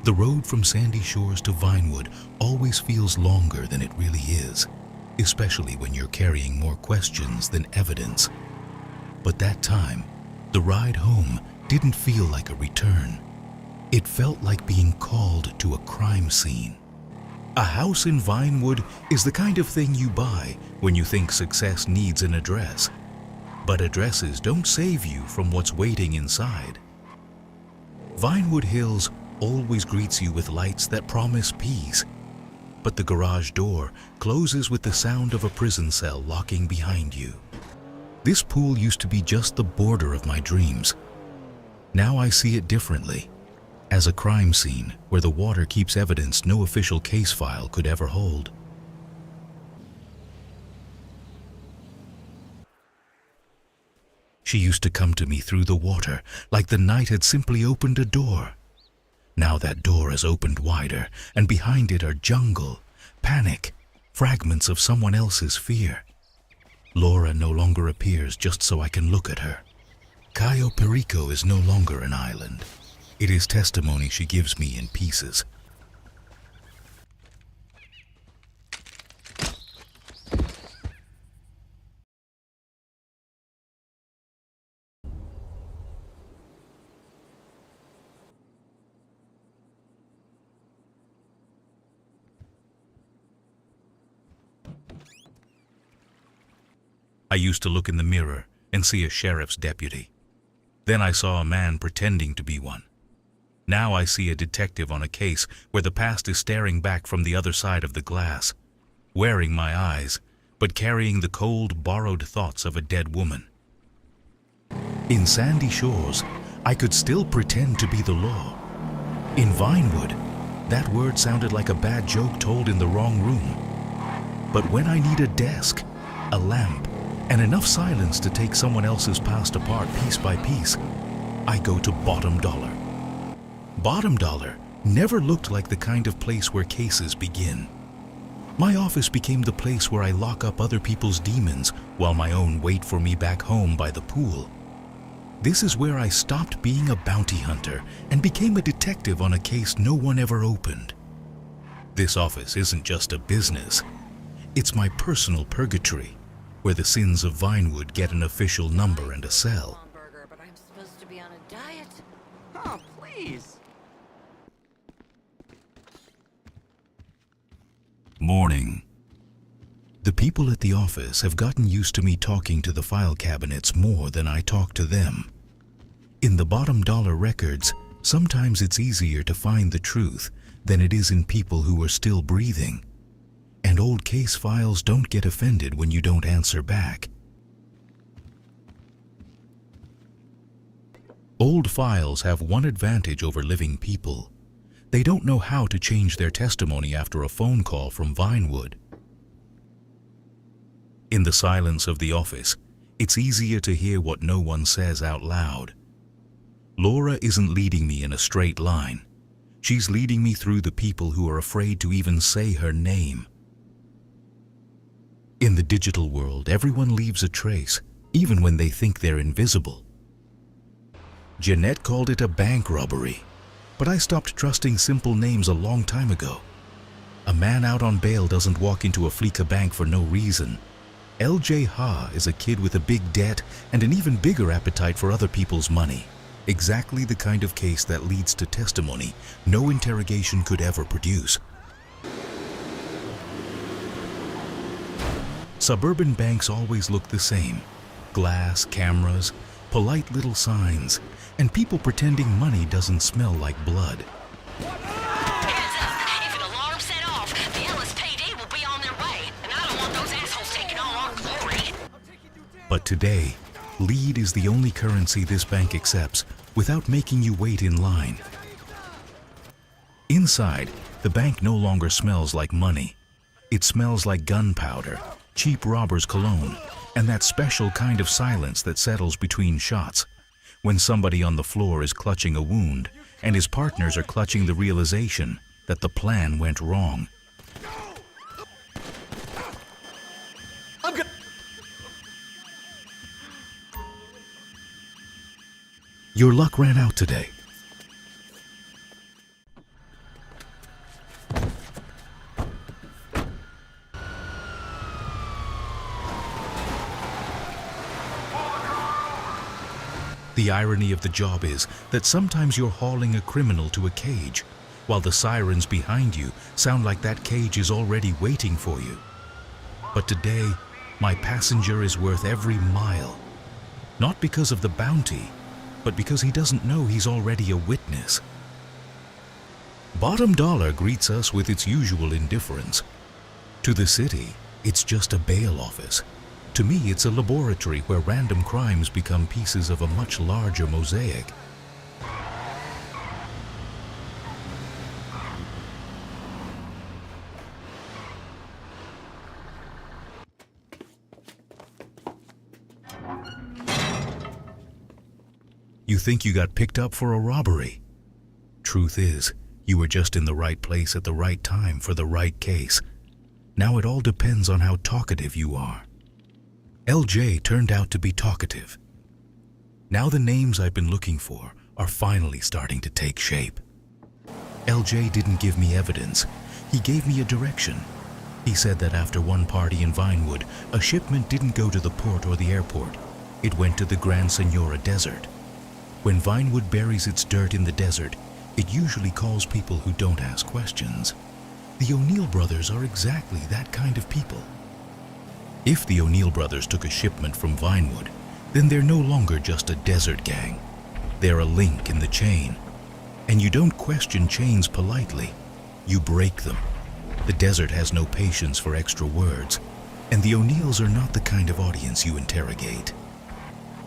The road from Sandy Shores to Vinewood always feels longer than it really is, especially when you're carrying more questions than evidence. But that time, the ride home didn't feel like a return. It felt like being called to a crime scene. A house in Vinewood is the kind of thing you buy when you think success needs an address. But addresses don't save you from what's waiting inside. Vinewood Hills always greets you with lights that promise peace, but the garage door closes with the sound of a prison cell locking behind you. This pool used to be just the border of my dreams. Now I see it differently, as a crime scene where the water keeps evidence no official case file could ever hold. She used to come to me through the water like the night had simply opened a door. Now that door has opened wider, and behind it are jungle, panic, fragments of someone else's fear. Laura no longer appears just so I can look at her. Cayo Perico is no longer an island. It is testimony she gives me in pieces. I used to look in the mirror and see a sheriff's deputy. Then I saw a man pretending to be one. Now I see a detective on a case where the past is staring back from the other side of the glass, wearing my eyes, but carrying the cold, borrowed thoughts of a dead woman. In Sandy Shores, I could still pretend to be the law. In Vinewood, that word sounded like a bad joke told in the wrong room. But when I need a desk, a lamp, and enough silence to take someone else's past apart piece by piece, I go to Bottom Dollar. Bottom Dollar never looked like the kind of place where cases begin. My office became the place where I lock up other people's demons while my own wait for me back home by the pool. This is where I stopped being a bounty hunter and became a detective on a case no one ever opened. This office isn't just a business. It's my personal purgatory, where the sins of Vinewood get an official number and a cell. But I'm supposed to be on a diet. Oh, please. Morning. The people at the office have gotten used to me talking to the file cabinets more than I talk to them. In the Bottom Dollar records, sometimes it's easier to find the truth than it is in people who are still breathing. And old case files don't get offended when you don't answer back. Old files have one advantage over living people. They don't know how to change their testimony after a phone call from Vinewood. In the silence of the office, it's easier to hear what no one says out loud. Laura isn't leading me in a straight line. She's leading me through the people who are afraid to even say her name. In the digital world, everyone leaves a trace, even when they think they're invisible. Jeanette called it a bank robbery, but I stopped trusting simple names a long time ago. A man out on bail doesn't walk into a Fleeca bank for no reason. LJ Ha is a kid with a big debt and an even bigger appetite for other people's money. Exactly the kind of case that leads to testimony no interrogation could ever produce. Suburban banks always look the same. Glass, cameras, polite little signs, and people pretending money doesn't smell like blood. Heads up! If an alarm set off, the LSPD will be on their way, and I don't want those assholes taking all our glory. But today, lead is the only currency this bank accepts without making you wait in line. Inside, the bank no longer smells like money. It smells like gunpowder, cheap robber's cologne, and that special kind of silence that settles between shots, when somebody on the floor is clutching a wound and his partners are clutching the realization that the plan went wrong. Your luck ran out today. The irony of the job is that sometimes you're hauling a criminal to a cage, while the sirens behind you sound like that cage is already waiting for you. But today, my passenger is worth every mile. Not because of the bounty, but because he doesn't know he's already a witness. Bottom Dollar greets us with its usual indifference. To the city, it's just a bail office. To me, it's a laboratory where random crimes become pieces of a much larger mosaic. You think you got picked up for a robbery. Truth is, you were just in the right place at the right time for the right case. Now it all depends on how talkative you are. LJ turned out to be talkative. Now the names I've been looking for are finally starting to take shape. LJ didn't give me evidence. He gave me a direction. He said that after one party in Vinewood, a shipment didn't go to the port or the airport. It went to the Gran Senora Desert. When Vinewood buries its dirt in the desert, it usually calls people who don't ask questions. The O'Neill brothers are exactly that kind of people. If the O'Neill brothers took a shipment from Vinewood, then they're no longer just a desert gang. They're a link in the chain. And you don't question chains politely. You break them. The desert has no patience for extra words, and the O'Neills are not the kind of audience you interrogate.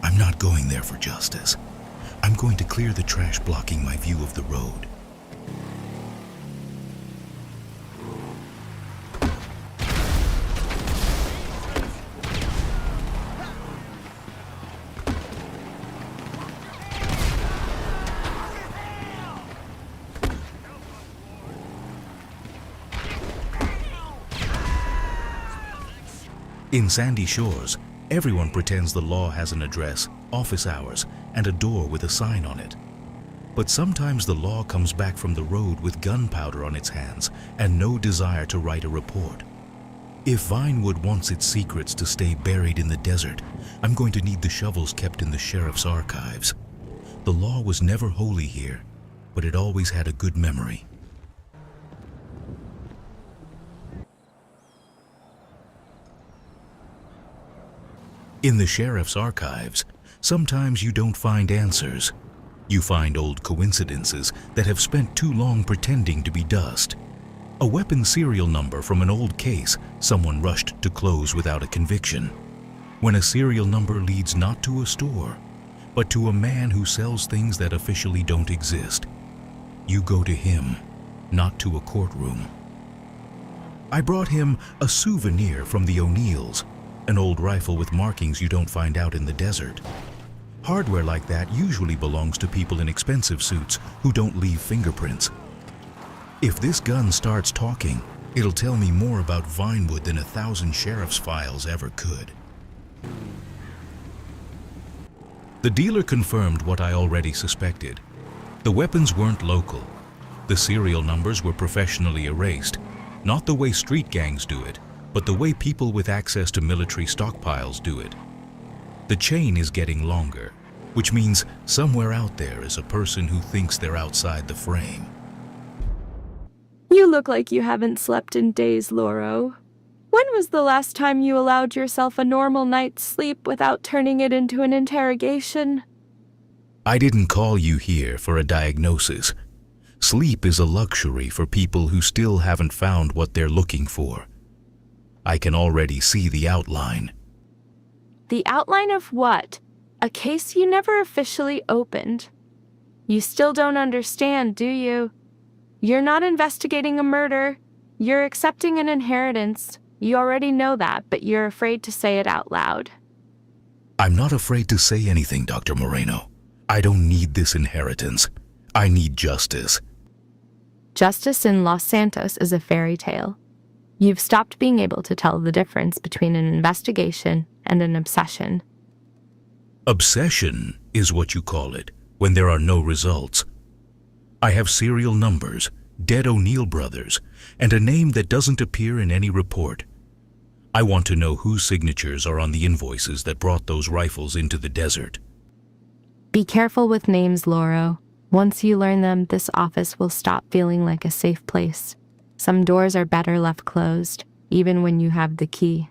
I'm not going there for justice. I'm going to clear the trash blocking my view of the road. In Sandy Shores, everyone pretends the law has an address, office hours, and a door with a sign on it. But sometimes the law comes back from the road with gunpowder on its hands and no desire to write a report. If Vinewood wants its secrets to stay buried in the desert, I'm going to need the shovels kept in the sheriff's archives. The law was never holy here, but it always had a good memory. In the sheriff's archives, sometimes you don't find answers. You find old coincidences that have spent too long pretending to be dust. A weapon serial number from an old case someone rushed to close without a conviction. When a serial number leads not to a store, but to a man who sells things that officially don't exist. You go to him, not to a courtroom. I brought him a souvenir from the O'Neills, an old rifle with markings you don't find out in the desert. Hardware like that usually belongs to people in expensive suits who don't leave fingerprints. If this gun starts talking, it'll tell me more about Vinewood than 1,000 sheriff's files ever could. The dealer confirmed what I already suspected. The weapons weren't local. The serial numbers were professionally erased, not the way street gangs do it, but the way people with access to military stockpiles do it. The chain is getting longer, which means somewhere out there is a person who thinks they're outside the frame. You look like you haven't slept in days, Loro. When was the last time you allowed yourself a normal night's sleep without turning it into an interrogation? I didn't call you here for a diagnosis. Sleep is a luxury for people who still haven't found what they're looking for. I can already see the outline. The outline of what? A case you never officially opened. You still don't understand, do you? You're not investigating a murder. You're accepting an inheritance. You already know that, but you're afraid to say it out loud. I'm not afraid to say anything, Dr. Moreno. I don't need this inheritance. I need justice. Justice in Los Santos is a fairy tale. You've stopped being able to tell the difference between an investigation and an obsession. Obsession is what you call it when there are no results. I have serial numbers, dead O'Neill brothers, and a name that doesn't appear in any report. I want to know whose signatures are on the invoices that brought those rifles into the desert. Be careful with names, Loro. Once you learn them, this office will stop feeling like a safe place. Some doors are better left closed, even when you have the key.